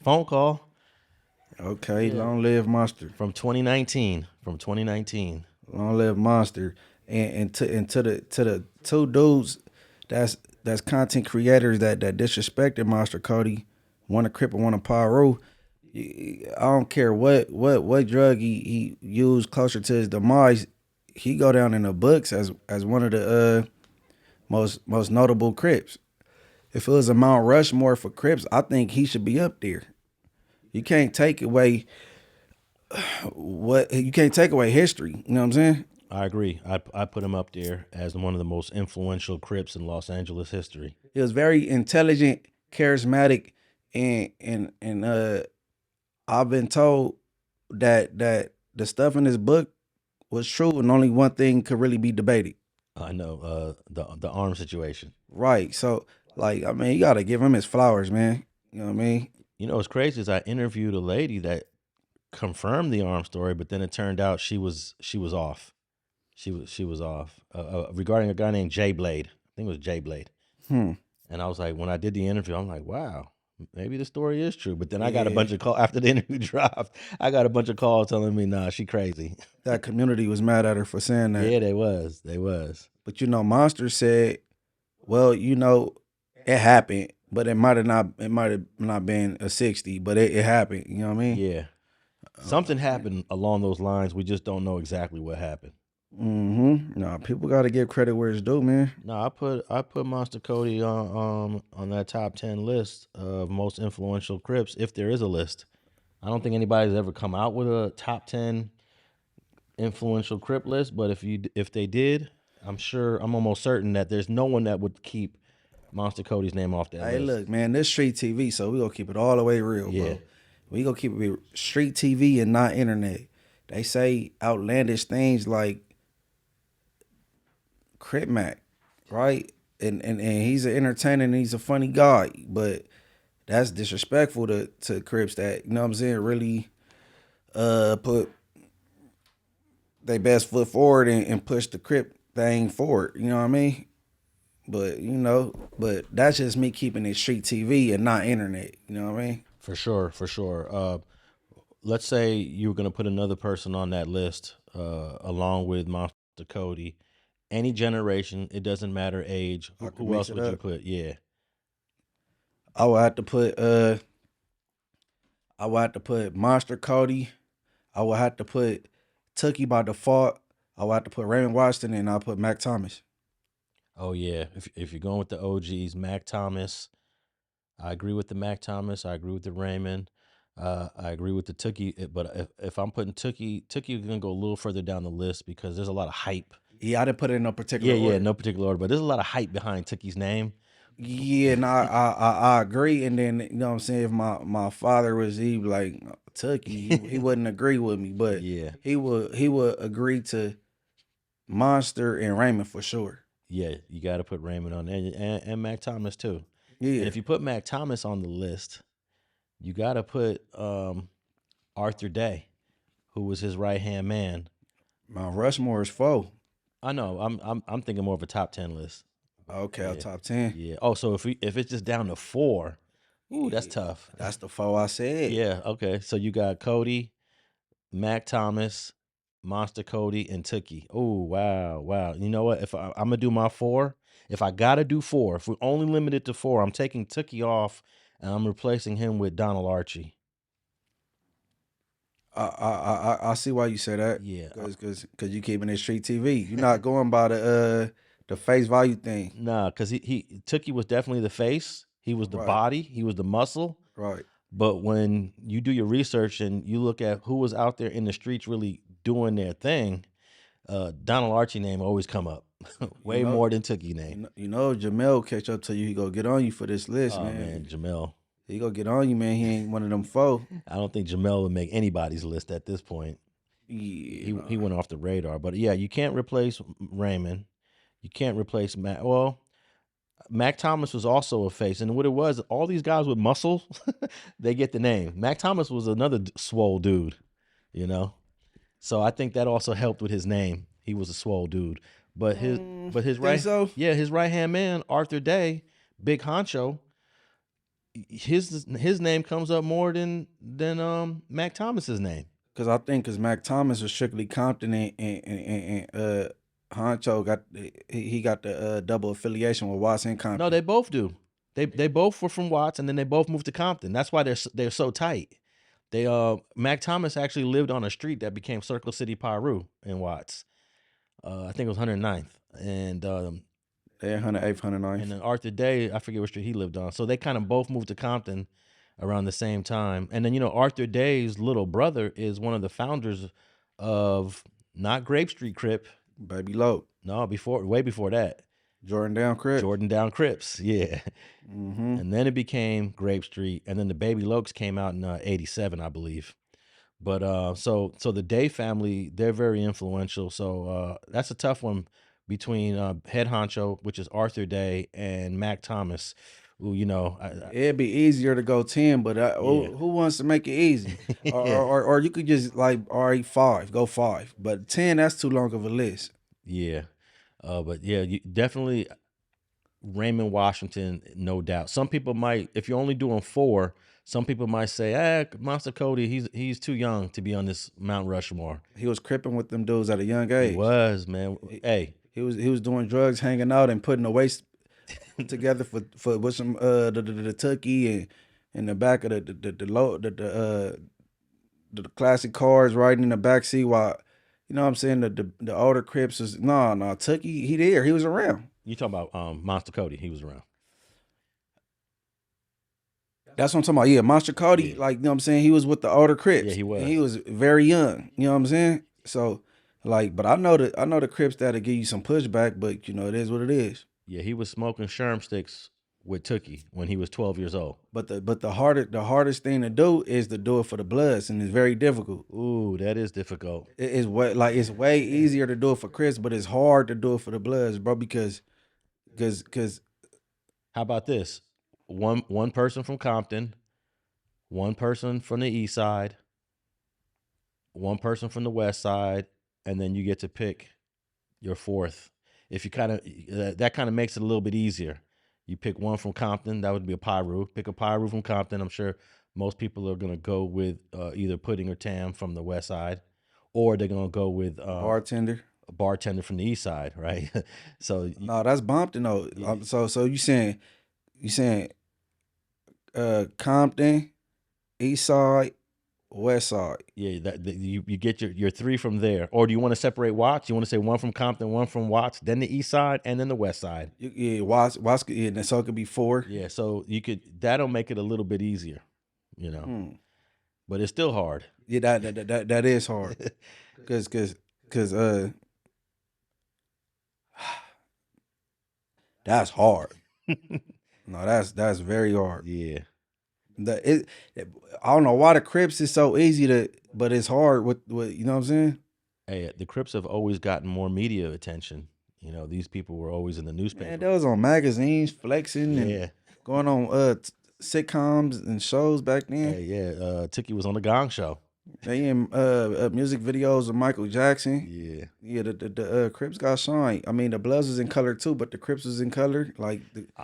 Phone call. Okay, Yeah. long live Monster. From 2019. From 2019. Long live Monster. And to the two dudes that's content creators that disrespected Monster Cody, one a Crip and one a Pyro. I don't care what drug he used closer to his demise. He go down in the books as one of the most notable Crips. If it was a Mount Rushmore for Crips, I think he should be up there. You can't take away what you can't take away history. You know what I'm saying? I agree. I put him up there as one of the most influential Crips in Los Angeles history. He was very intelligent, charismatic, and I've been told that the stuff in this book was true, and only one thing could really be debated. I know the arm situation. Right. So, like, I mean, you gotta give him his flowers, man. You know what I mean? You know what's crazy is I interviewed a lady that confirmed the arm story, but then it turned out she was off. She was off regarding a guy named Jay Blade. I think it was Jay Blade. Hmm. And I was like, when I did the interview, I'm like, wow, maybe the story is true. But then I got a Yeah. bunch of calls after the interview dropped. I got a bunch of calls telling me, nah, she crazy. That community was mad at her for saying that. Yeah, they was. They was. But Monster said, well, it happened, but it might have not been a 60, but it happened. You know what I mean? Yeah. Something happened along those lines. We just don't know exactly what happened. Mm-hmm. No, people gotta give credit where it's due, man. No, I put Monster Cody on that top 10 list of most influential Crips, if there is a list. I don't think anybody's ever come out with a top 10 influential Crip list, but if they did, I'm almost certain that there's no one that would keep Monster Cody's name off that Hey, list. look, man, this street TV, so we gonna keep it all the way real, Yeah. bro. We gonna keep it street TV and not internet. They say outlandish things like Crip Mack, right? And he's an entertainer and he's a funny guy, but that's disrespectful to Crips that, you know what I'm saying, really put their best foot forward and push the Crip thing forward. You know what I mean? But that's just me keeping it street TV and not internet. You know what I mean? For sure, for sure. Let's say you were gonna put another person on that list, along with Monster Cody. Any generation, it doesn't matter age. I could Who mix else it would you up. put? Yeah. I would have to put Monster Cody. I would have to put Tookie by default. I would have to put Raymond Washington and I'll put Mack Thomas. Oh yeah. If you're going with the OGs, Mack Thomas. I agree with the Mack Thomas. I agree with the Raymond. I agree with the Tookie. But if I'm putting Tookie gonna go a little further down the list because there's a lot of hype. Yeah, I didn't put it in no Yeah, particular yeah, order. no particular order, but there's a lot of hype behind Tookie's name. Yeah, and I agree. And then you know what I'm saying, if my father was he like Tookie, he wouldn't agree with me, but Yeah, he would agree to Monster and Raymond for sure. yeah, you got to put Raymond on there and Mac Thomas too. And Yeah, if you put Mac Thomas on the list, you got to put Arthur Day, who was his right hand man. Mount Rushmore is four. I know. I'm thinking more of a top 10 list. Okay, a Yeah, top 10. yeah. Oh, so if it's just down to four, ooh, that's tough. That's the four I said. Yeah. Okay. So you got Cody, Mac Thomas, Monster Cody, and Tookie. Oh wow, wow. You know what? If I'm gonna do my four, if I gotta do four, if we're only limited to four, I'm taking Tookie off and I'm replacing him with Donald Archie. I see why you say that. Yeah. Cause you keeping it street TV. You're not going by the face value thing. Nah, because he Tookie was definitely the face. He was the Right, body. He was the muscle. right. But when you do your research and you look at who was out there in the streets really doing their thing, Donald Archie name always come up You way know, more than Tookie name. Jamel catch up to you. He go get on you for this list, Oh man, man. Jamel. He go get on you, man. He ain't one of them four. I don't think Jamel would make anybody's list at this point. Yeah, He nah. went off the radar. But yeah, you can't replace Raymond. You can't replace Mac. Well, Mac Thomas was also a face, and what it was, all these guys with muscle, they get the name. Mac Thomas was another swole dude, you know. So I think that also helped with his name. He was a swole dude, but his Think so? his right hand man Arthur Day, Big Honcho. his name comes up more than Mack Thomas's name. Because I think because Mack Thomas was strictly Compton and Honcho got he got the double affiliation with Watts and No, Compton. they both do. They both were from Watts, and then they both moved to Compton. That's why they're so tight. They Mack Thomas actually lived on a street that became Circle City Piru in Watts. I think it was 109th, and They 108th, 109th. and then Arthur Day, I forget what street he lived on. So they kind of both moved to Compton around the same time. And then Arthur Day's little brother is one of the founders of not Grape Street Crip. Baby Loke. No, way before that. Jordan Down Crip. Jordan Down Crips, yeah. Mm-hmm. And then it became Grape Street, and then the Baby Lokes came out in '87, I believe. But so the Day family, they're very influential. So that's a tough one between Head Honcho, which is Arthur Day, and Mack Thomas. Who It'd be easier to go 10, but who wants to make it easy? Yeah. Or you could just like, all right, 5, go 5. But 10, that's too long of a list. Yeah. But yeah, you definitely Raymond Washington, no doubt. Some people might, if you're only doing 4, some people might say, Monster Kody, he's too young to be on this Mount Rushmore. He was cripping with them dudes at a young age. He was, man. He was doing drugs, hanging out, and putting the waste together for with some the tucky and the back of the classic cars riding in the back seat while you know what I'm saying the older Crips was Tucky he was around. You talking about Monster Kody? He was around. That's what I'm talking about. Yeah, Monster Kody, like you know what I'm saying, he was with the older Crips. Yeah, he was. And he was very young. You know what I'm saying? So like, but I know the Crips that'll give you some pushback, but it is what it is. Yeah, he was smoking sherm sticks with Tookie when he was 12 years old. But the hardest thing to do is to do it for the Bloods, and it's very difficult. Ooh, that is difficult. It's way easier to do it for Chris, but it's hard to do it for the Bloods, bro. Because how about this? One person from Compton, one person from the East Side, one person from the West Side, and then you get to pick your 4th. If you that kind of makes it a little bit easier. You pick one from Compton, that would be a Piru. Pick a Piru from Compton. I'm sure most people are gonna go with either Pudding or Tam from the West Side, or they're gonna go with bartender. A bartender from the East Side, right? So no, that's Bompton though. Yeah. So you saying Compton, East Side, West Side. Yeah, you get your 3 from there. Or do you want to separate Watts? You want to say one from Compton, one from Watts, then the East Side, and then the West Side? Watts. Yeah, so it could be 4. Yeah, so that'll make it a little bit easier, but it's still hard. Yeah, that is hard, cause that's hard. No, that's very hard. Yeah. I don't know why the Crips is so easy but it's hard with you know what I'm saying? Hey, the Crips have always gotten more media attention. These people were always in the newspaper. Man, that was on magazines, flexing and going on sitcoms and shows back then. Hey, yeah, Tookie was on the Gong Show. They in music videos of Michael Jackson. Yeah. The Crips got shine. I mean, the Bloods was in color too, but the Crips was in color. Like